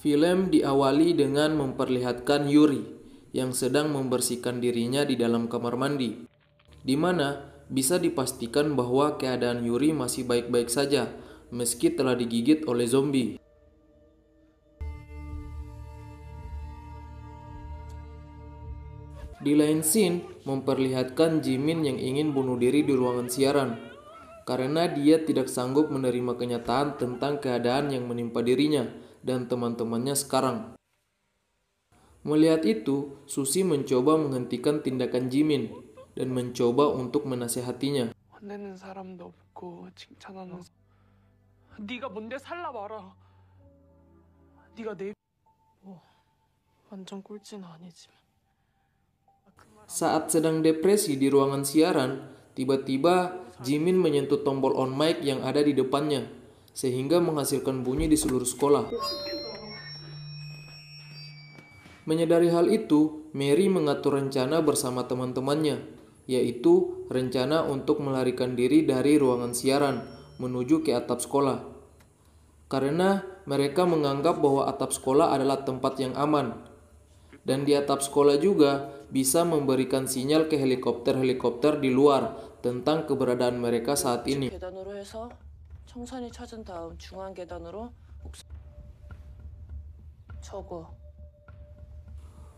Film diawali dengan memperlihatkan Yuri yang sedang membersihkan dirinya di dalam kamar mandi, di mana bisa dipastikan bahwa keadaan Yuri masih baik-baik saja meski telah digigit oleh zombie. Di lain scene memperlihatkan Jimin yang ingin bunuh diri di ruangan siaran karena dia tidak sanggup menerima kenyataan tentang keadaan yang menimpa dirinya dan teman-temannya sekarang. Melihat itu, Suzy mencoba menghentikan tindakan Jimin dan mencoba untuk menasehatinya. 혼내는 사람도 없고 칭찬하는 네가 뭔데 살라 말아. 네가 내 완전 꼴찌는 아니지만. Saat sedang depresi di ruangan siaran, tiba-tiba Jimin menyentuh tombol on mic yang ada di depannya, sehingga menghasilkan bunyi di seluruh sekolah. Menyadari hal itu, Mary mengatur rencana bersama teman-temannya, yaitu rencana untuk melarikan diri dari ruangan siaran menuju ke atap sekolah. Karena mereka menganggap bahwa atap sekolah adalah tempat yang aman, dan di atap sekolah juga bisa memberikan sinyal ke helikopter-helikopter di luar tentang keberadaan mereka saat ini. 계단으로 해서 청산이 찾은 다음 중앙 계단으로 저거.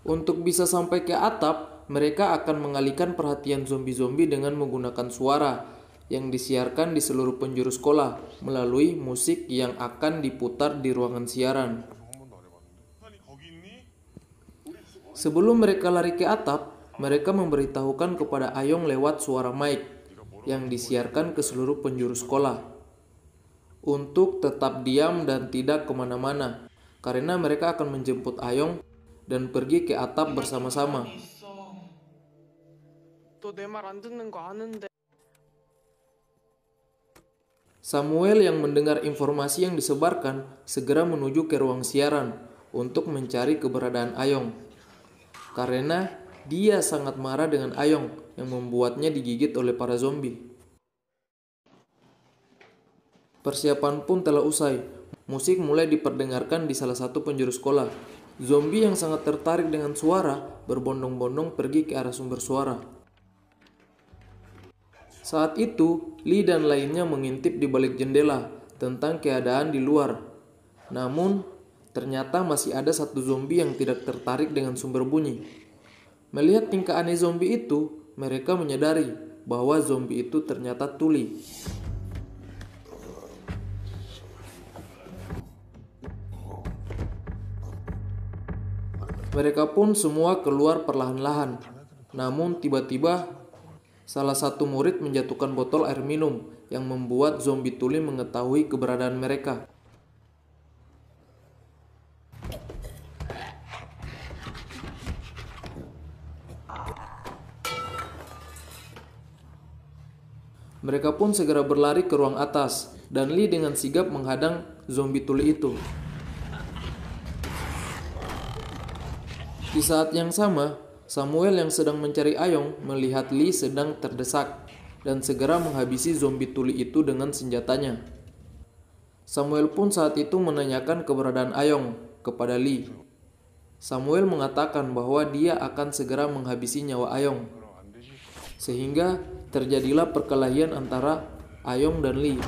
Untuk bisa sampai ke atap, mereka akan mengalihkan perhatian zombie-zombie dengan menggunakan suara yang disiarkan di seluruh penjuru sekolah melalui musik yang akan diputar di ruangan siaran. Sebelum mereka lari ke atap, mereka memberitahukan kepada Ayong lewat suara mic yang disiarkan ke seluruh penjuru sekolah untuk tetap diam dan tidak kemana-mana, karena mereka akan menjemput Ayong dan pergi ke atap bersama-sama. 너 내 말 안 듣는 거 아는데. Samuel yang mendengar informasi yang disebarkan segera menuju ke ruang siaran untuk mencari keberadaan Ayong, karena dia sangat marah dengan Ayong yang membuatnya digigit oleh para zombie. Persiapan pun telah usai. Musik mulai diperdengarkan di salah satu penjuru sekolah. Zombie yang sangat tertarik dengan suara berbondong-bondong pergi ke arah sumber suara. Saat itu, Lee dan lainnya mengintip di balik jendela tentang keadaan di luar. Namun, ternyata masih ada satu zombie yang tidak tertarik dengan sumber bunyi. Melihat tingkah aneh zombie itu, mereka menyadari bahwa zombie itu ternyata tuli. Mereka pun semua keluar perlahan-lahan. Namun tiba-tiba salah satu murid menjatuhkan botol air minum yang membuat zombie tuli mengetahui keberadaan mereka. Mereka pun segera berlari ke ruang atas dan Lee dengan sigap menghadang zombie tuli itu. Di saat yang sama, Samuel yang sedang mencari Ayong melihat Lee sedang terdesak dan segera menghabisi zombie tuli itu dengan senjatanya. Samuel pun saat itu menanyakan keberadaan Ayong kepada Lee. Samuel mengatakan bahwa dia akan segera menghabisi nyawa Ayong. Sehingga terjadilah perkelahian antara Ayong dan Lee.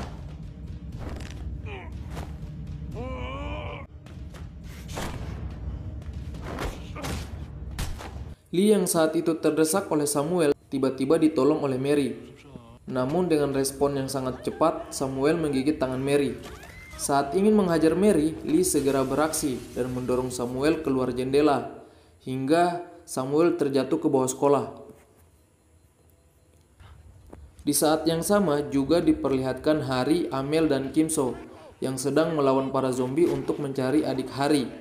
Lee yang saat itu terdesak oleh Samuel tiba-tiba ditolong oleh Mary. Namun dengan respon yang sangat cepat, Samuel menggigit tangan Mary. Saat ingin menghajar Mary, Lee segera beraksi dan mendorong Samuel keluar jendela hingga Samuel terjatuh ke bawah sekolah. Di saat yang sama juga diperlihatkan Hari, Amel, dan Kim So yang sedang melawan para zombie untuk mencari adik Hari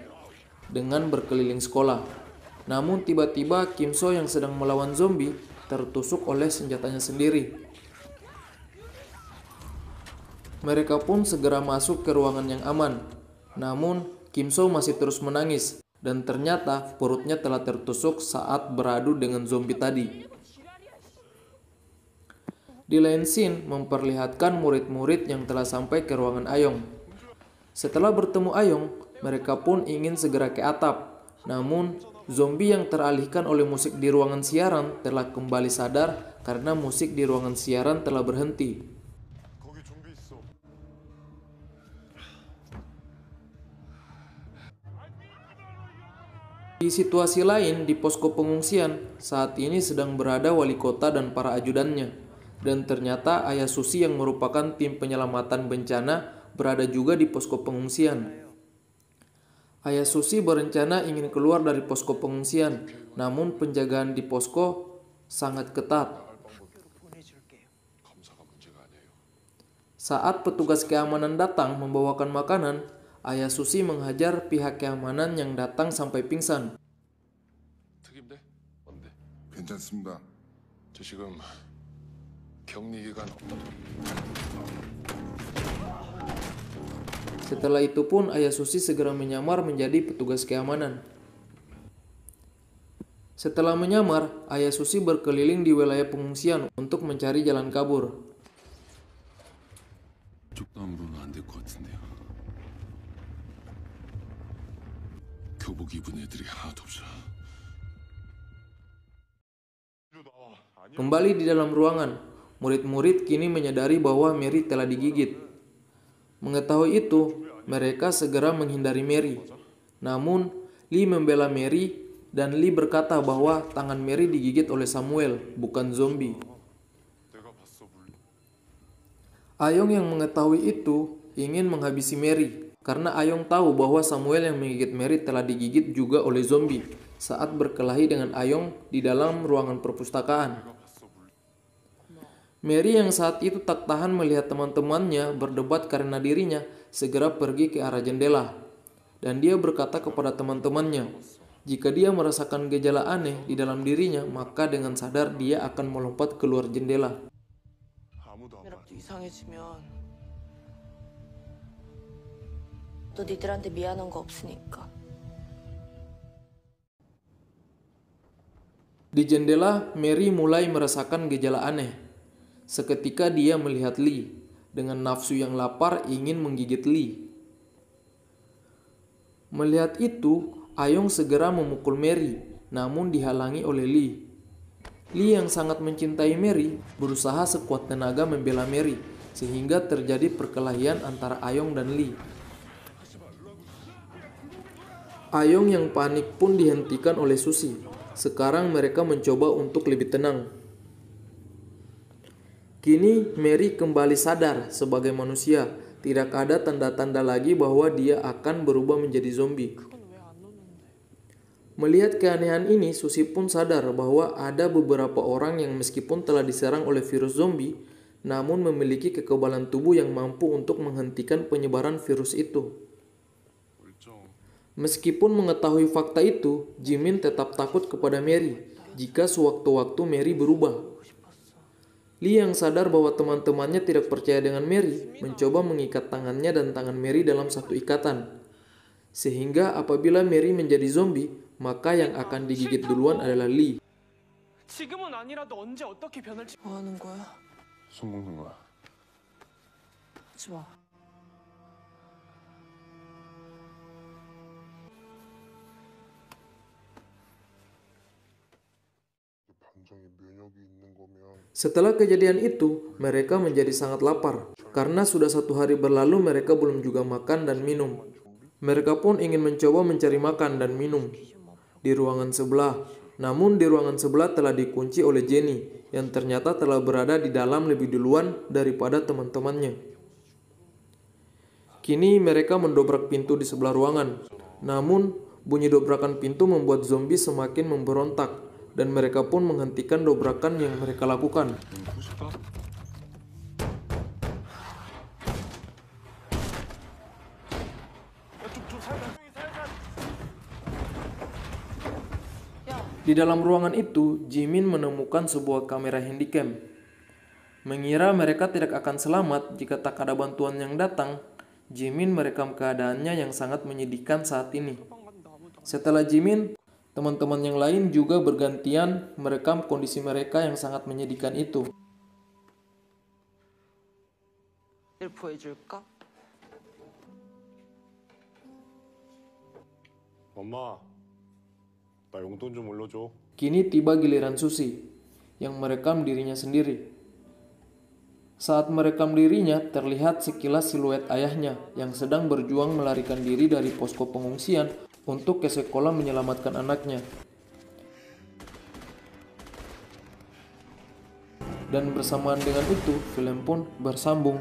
dengan berkeliling sekolah. Namun tiba-tiba Kim So yang sedang melawan zombie tertusuk oleh senjatanya sendiri. Mereka pun segera masuk ke ruangan yang aman. Namun Kim So masih terus menangis dan ternyata perutnya telah tertusuk saat beradu dengan zombie tadi. Di lain scene memperlihatkan murid-murid yang telah sampai ke ruangan Ayong. Setelah bertemu Ayong, Mereka pun ingin segera ke atap. Namun, zombie yang teralihkan oleh musik di ruangan siaran telah kembali sadar karena musik di ruangan siaran telah berhenti. Di situasi lain, di posko pengungsian, saat ini sedang berada wali kota dan para ajudannya. Dan ternyata Ayah Susi yang merupakan tim penyelamatan bencana berada juga di posko pengungsian. Ayah Susi berencana ingin keluar dari posko pengungsian, namun penjagaan di posko sangat ketat. Saat petugas keamanan datang membawakan makanan, Ayah Susi menghajar pihak keamanan yang datang sampai pingsan. 특임대? 뭔데? 괜찮습니다. 저 지금 격리 기간 Setelah itu pun Ayah Susi segera menyamar menjadi petugas keamanan. Setelah menyamar, Ayah Susi berkeliling di wilayah pengungsian untuk mencari jalan kabur. 이쪽 다음으로는 안 될 것 같은데요. 교복 입은 애들이 하나도 없어. Kembali di dalam ruangan, murid-murid kini menyadari bahwa Mary telah digigit. Mengetahui itu, mereka segera menghindari Mary. Namun, Lee membela Mary dan Lee berkata bahwa tangan Mary digigit oleh Samuel, bukan zombie. Ayong yang mengetahui itu ingin menghabisi Mary karena Ayong tahu bahwa Samuel yang menggigit Mary telah digigit juga oleh zombie saat berkelahi dengan Ayong di dalam ruangan perpustakaan. Mary yang saat itu tak tahan melihat teman-temannya berdebat karena dirinya segera pergi ke arah jendela. Dan dia berkata kepada teman-temannya, jika dia merasakan gejala aneh di dalam dirinya, maka dengan sadar dia akan melompat keluar jendela. 카메라도 이상해지면 또 니들한테 미안한 거 없으니까. Di jendela, Mary mulai merasakan gejala aneh. Seketika dia melihat Lee, dengan nafsu yang lapar ingin menggigit Lee. Melihat itu, Ayong segera memukul Mary, namun dihalangi oleh Lee. Lee yang sangat mencintai Mary, berusaha sekuat tenaga membela Mary, sehingga terjadi perkelahian antara Ayong dan Lee. Ayong yang panik pun dihentikan oleh Susi. Sekarang mereka mencoba untuk lebih tenang. Kini Mary kembali sadar sebagai manusia. Tidak ada tanda-tanda lagi bahwa dia akan berubah menjadi zombie. Melihat keanehan ini, Susi pun sadar bahwa ada beberapa orang yang meskipun telah diserang oleh virus zombie, namun memiliki kekebalan tubuh yang mampu untuk menghentikan penyebaran virus itu. Meskipun mengetahui fakta itu, Jimin tetap takut kepada Mary jika sewaktu-waktu Mary berubah. Lee yang sadar bahwa teman-temannya tidak percaya dengan Mary, mencoba mengikat tangannya dan tangan Mary dalam satu ikatan. Sehingga apabila Mary menjadi zombie, maka yang akan digigit duluan adalah Lee. 지금은 아니라도 언제 어떻게 변할지. 뭐 하는 거야? 숨 먹는 거야. 하지 마. 반장이 면역이 있는 거면 Setelah kejadian itu, mereka menjadi sangat lapar. Karena sudah 1 hari berlalu mereka belum juga makan dan minum. Mereka pun ingin mencoba mencari makan dan minum di ruangan sebelah. Namun di ruangan sebelah telah dikunci oleh Jenny yang ternyata telah berada di dalam lebih duluan daripada teman-temannya. Kini mereka mendobrak pintu di sebelah ruangan. Namun bunyi dobrakan pintu membuat zombie semakin memberontak dan mereka pun menghentikan dobrakan yang mereka lakukan. 보실까? Di dalam ruangan itu, Jimin menemukan sebuah kamera handycam. Mengira mereka tidak akan selamat jika tak ada bantuan yang datang, Jimin merekam keadaannya yang sangat menyedihkan saat ini. Setelah Jimin, teman-teman yang lain juga bergantian merekam kondisi mereka yang sangat menyedihkan itu. 를 보여줄까? 엄마, 나 용돈 좀 올려줘. Kini tiba giliran Susi, yang merekam dirinya sendiri. Saat merekam dirinya, terlihat sekilas siluet ayahnya yang sedang berjuang melarikan diri dari posko pengungsian untuk ke sekolah menyelamatkan anaknya. Dan bersamaan dengan itu, film pun bersambung.